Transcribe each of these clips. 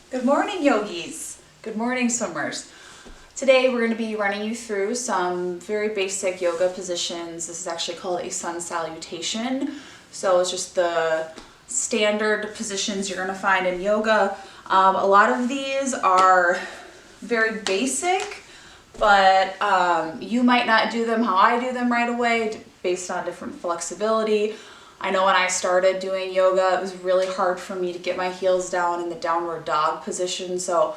Good morning, yogis. Good morning, swimmers. Today we're going to be running you through some very basic yoga positions. This is actually called a sun salutation. So it's just the standard positions you're going to find in yoga. A lot of these are very basic, but you might not do them how I do them right away based on different flexibility. I know when I started doing yoga, it was really hard for me to get my heels down in the downward dog position. So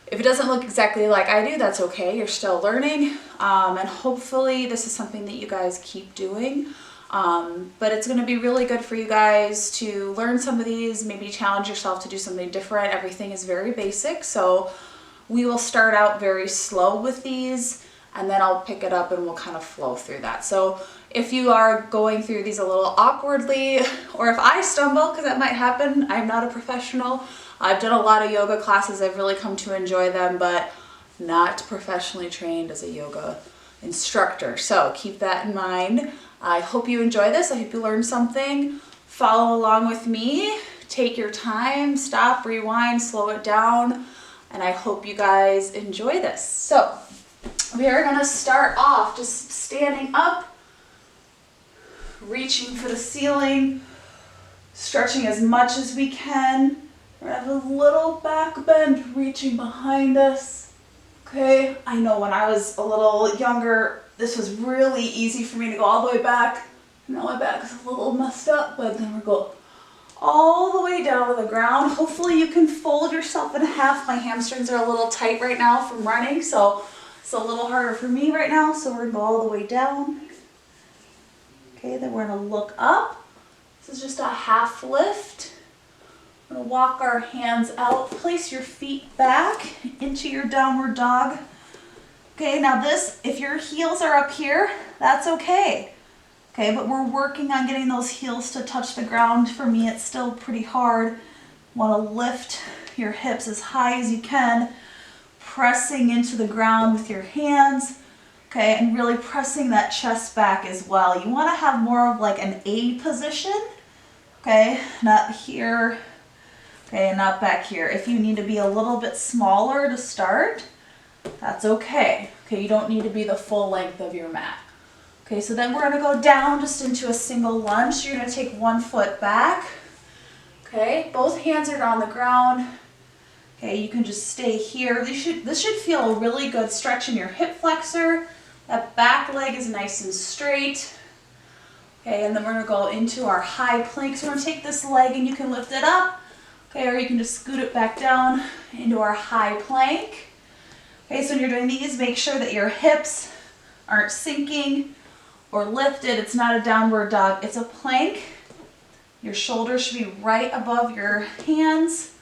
if it doesn't look exactly like I do, that's okay. You're still learning. And hopefully this is something that you guys keep doing. But it's going to be really good for you guys to learn some of these, maybe challenge yourself to do something different. Everything is very basic. So we will start out very slow with these, and then I'll pick it up and we'll kind of flow through that. So if you are going through these a little awkwardly, or if I stumble, because that might happen, I'm not a professional. I've done a lot of yoga classes. I've really come to enjoy them, but not professionally trained as a yoga instructor. So keep that in mind. I hope you enjoy this. I hope you learned something. Follow along with me. Take your time, stop, rewind, slow it down, and I hope you guys enjoy this. So we are going to start off just standing up, reaching for the ceiling, stretching as much as we can. We're going to have a little back bend reaching behind us. Okay, I know when I was a little younger, this was really easy for me to go all the way back. Now my back is a little messed up, but then we'll go all the way down to the ground. Hopefully you can fold yourself in half. My hamstrings are a little tight right now from running, so it's a little harder for me right now. So we're going to go all the way down. Okay, then we're going to look up. This is just a half lift. We're going to walk our hands out. Place your feet back into your downward dog. Okay, now this, if your heels are up here, that's okay. Okay, but we're working on getting those heels to touch the ground. For me, it's still pretty hard. Want to lift your hips as high as you can, pressing into the ground with your hands. Okay, and really pressing that chest back as well. You want to have more of like an A position. Okay, not here. Okay, and not back here. If you need to be a little bit smaller to start, that's okay. Okay, you don't need to be the full length of your mat. Okay, so then we're going to go down just into a single lunge. So you're going to take one foot back. Okay, both hands are on the ground. Okay, you can just stay here. This should feel a really good stretch in your hip flexor. That back leg is nice and straight. Okay, and then we're going to go into our high plank. So we're going to take this leg and you can lift it up. Okay, or you can just scoot it back down into our high plank. Okay, so when you're doing these, make sure that your hips aren't sinking or lifted. It's not a downward dog, it's a plank. Your shoulders should be right above your hands.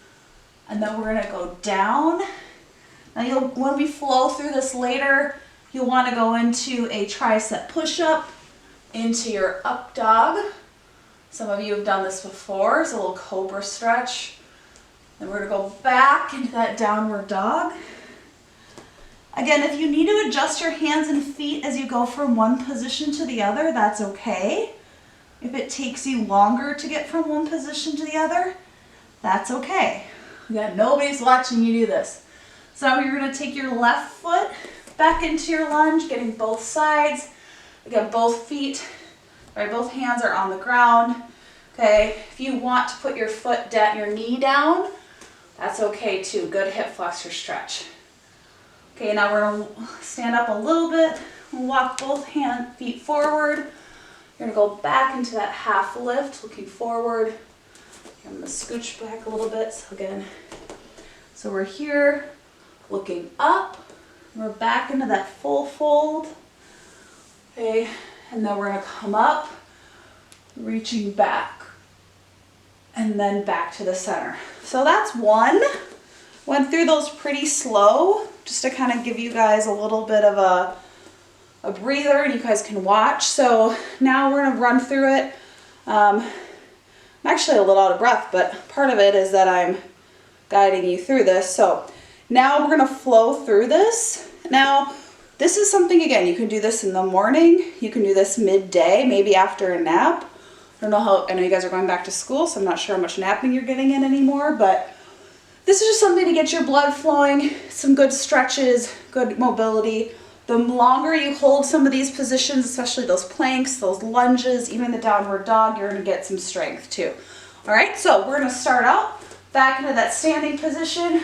And then we're going to go down. Now when we flow through this later, you'll want to go into a tricep push-up, into your up dog. Some of you have done this before. It's a little cobra stretch. Then we're going to go back into that downward dog. Again, if you need to adjust your hands and feet as you go from one position to the other, that's okay. If it takes you longer to get from one position to the other, that's okay. Again, nobody's watching you do this. So you're going to take your left foot back into your lunge, getting both sides. Again, both feet, right, both hands are on the ground. Okay, if you want to put your foot down, your knee down, that's okay too. Good hip flexor stretch. Okay, now we're going to stand up a little bit. We'll walk both feet forward. You're going to go back into that half lift, looking forward. I'm going to scooch back a little bit. So we're here, looking up. We're back into that full fold. Okay, and then we're going to come up, reaching back, and then back to the center. So that's one. Went through those pretty slow, just to kind of give you guys a little bit of a breather and you guys can watch. So now we're going to run through it. I'm actually a little out of breath, but part of it is that I'm guiding you through this. So now we're going to flow through this. Now, this is something, again, you can do this in the morning. You can do this midday, maybe after a nap. I know you guys are going back to school, so I'm not sure how much napping you're getting in anymore, but This is just something to get your blood flowing, some good stretches, good mobility. The longer you hold some of these positions, especially those planks, those lunges, even the downward dog, you're gonna get some strength too. All right, so we're gonna start out back into that standing position,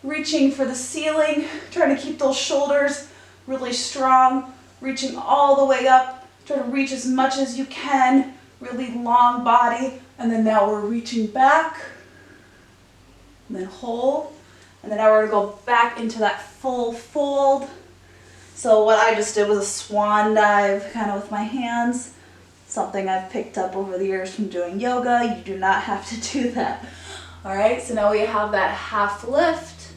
reaching for the ceiling, trying to keep those shoulders really strong, reaching all the way up, try to reach as much as you can, really long body, and then now we're reaching back, and then hold, and then now we're gonna go back into that full fold. So what I just did was a swan dive, kind of with my hands, something I've picked up over the years from doing yoga. You do not have to do that. All right, so now we have that half lift.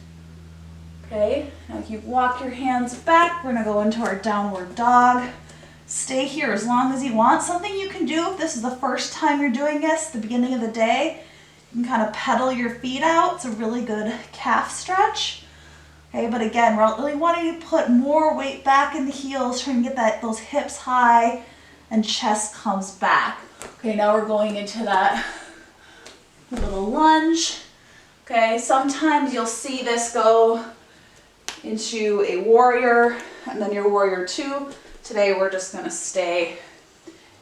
Okay, now if you walk your hands back, we're gonna go into our downward dog. Stay here as long as you want. Something you can do if this is the first time you're doing this, the beginning of the day, you can kind of pedal your feet out. It's a really good calf stretch. Okay, but again, we're really wanting to put more weight back in the heels, trying to get those hips high and chest comes back. Okay, now we're going into that little lunge. Okay, sometimes you'll see this go into a warrior and then your warrior two. Today we're just gonna stay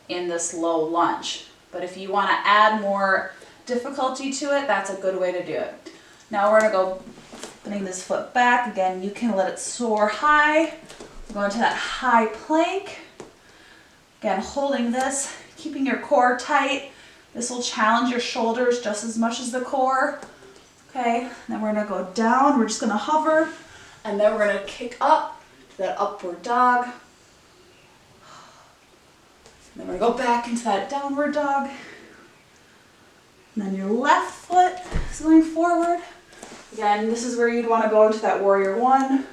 in this low lunge. But if you wanna add more difficulty to it, that's a good way to do it. Now we're gonna go putting this foot back. Again, you can let it soar high. We're going to that high plank. Again, holding this, keeping your core tight. This will challenge your shoulders just as much as the core. Okay, then we're gonna go down. We're just gonna hover, and then we're gonna kick up to that upward dog. And then we're gonna go back into that downward dog. And then your left foot is going forward. Again, this is where you'd want to go into that warrior one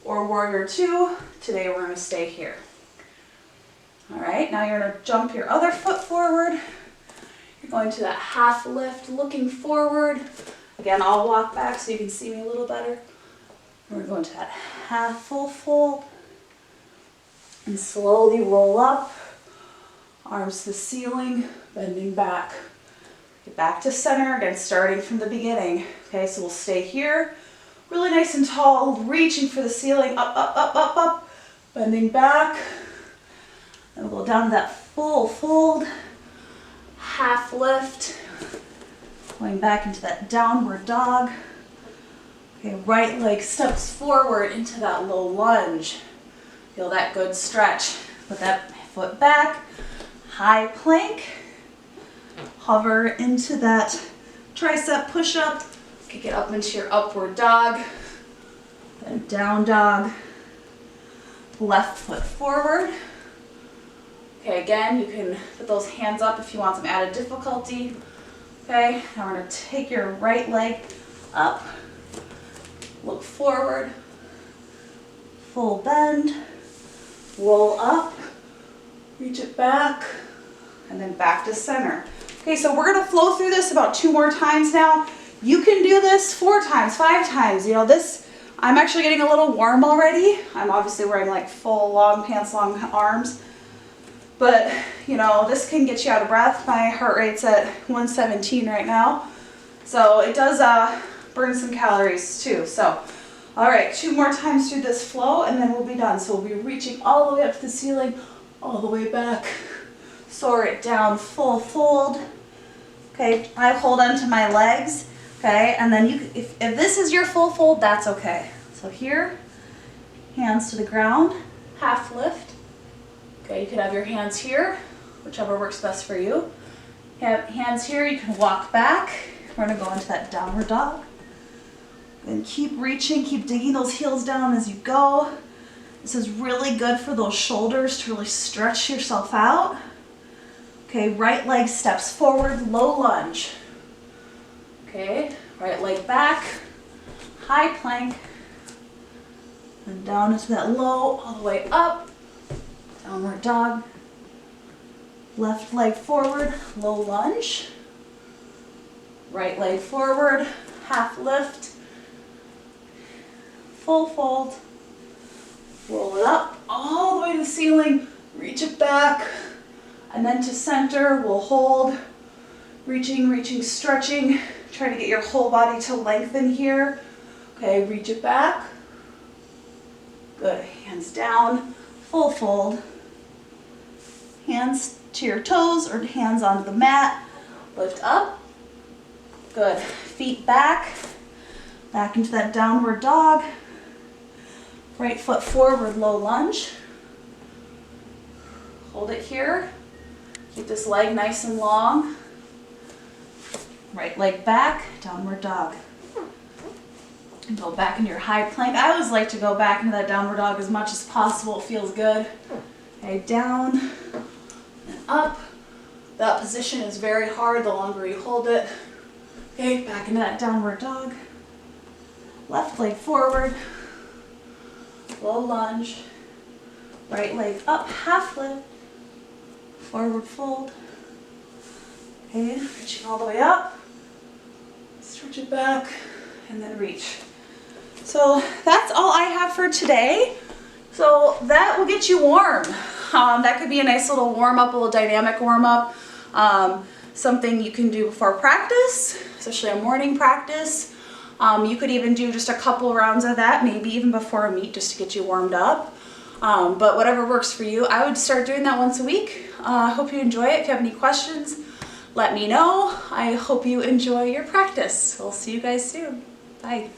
or warrior two. Today we're going to stay here. All right, now you're going to jump your other foot forward. You're going to that half lift, looking forward. Again, I'll walk back so you can see me a little better. We're going to that half full fold and slowly roll up. Arms to the ceiling, bending back. Get back to center, again, starting from the beginning. Okay, so we'll stay here, really nice and tall, reaching for the ceiling, up, up, up, up, up, bending back. And we'll go down to that full fold, half lift, going back into that downward dog. Okay, right leg steps forward into that low lunge. Feel that good stretch. Put that foot back, high plank. Hover into that tricep push-up, kick it up into your upward dog, then down dog, left foot forward. Okay, again, you can put those hands up if you want some added difficulty. Okay, now we're gonna take your right leg up, look forward, full bend, roll up, reach it back, and then back to center. Okay, so we're gonna flow through this about 2 more times now. You can do this 4 times, 5 times. You know, this, I'm actually getting a little warm already. I'm obviously wearing like full long pants, long arms. But, you know, this can get you out of breath. My heart rate's at 117 right now. So it does burn some calories too. So, all right, 2 more times through this flow and then we'll be done. So we'll be reaching all the way up to the ceiling, all the way back. Soar it down, full fold. Okay, I hold onto my legs, okay, and then if this is your full fold, that's okay. So here, hands to the ground, half lift. Okay, you could have your hands here, whichever works best for you. Have hands here, you can walk back. We're gonna go into that downward dog. And keep reaching, keep digging those heels down as you go. This is really good for those shoulders to really stretch yourself out. Okay, right leg steps forward, low lunge. Okay, right leg back, high plank, and down into that low, all the way up, downward dog. Left leg forward, low lunge. Right leg forward, half lift, full fold. Roll it up all the way to the ceiling, reach it back. And then to center, we'll hold, Reaching, reaching, stretching. Try to get your whole body to lengthen here. Okay, reach it back. Good, hands down, full fold. Hands to your toes or hands onto the mat. Lift up. Good, feet back. Back into that downward dog. Right foot forward, low lunge. Hold it here. Keep this leg nice and long. Right leg back, downward dog. And go back into your high plank. I always like to go back into that downward dog as much as possible. It feels good. Okay, down and up. That position is very hard the longer you hold it. Okay, back into that downward dog. Left leg forward. Low lunge. Right leg up, half lift. Forward fold. Okay, reaching all the way up. Stretch it back and then reach. So that's all I have for today. So that will get you warm. That could be a nice little warm up, a little dynamic warm up. Something you can do before practice, especially a morning practice. You could even do just a couple rounds of that, maybe even before a meet just to get you warmed up. But whatever works for you, I would start doing that once a week. I hope you enjoy it. If you have any questions, let me know. I hope you enjoy your practice. We'll see you guys soon. Bye.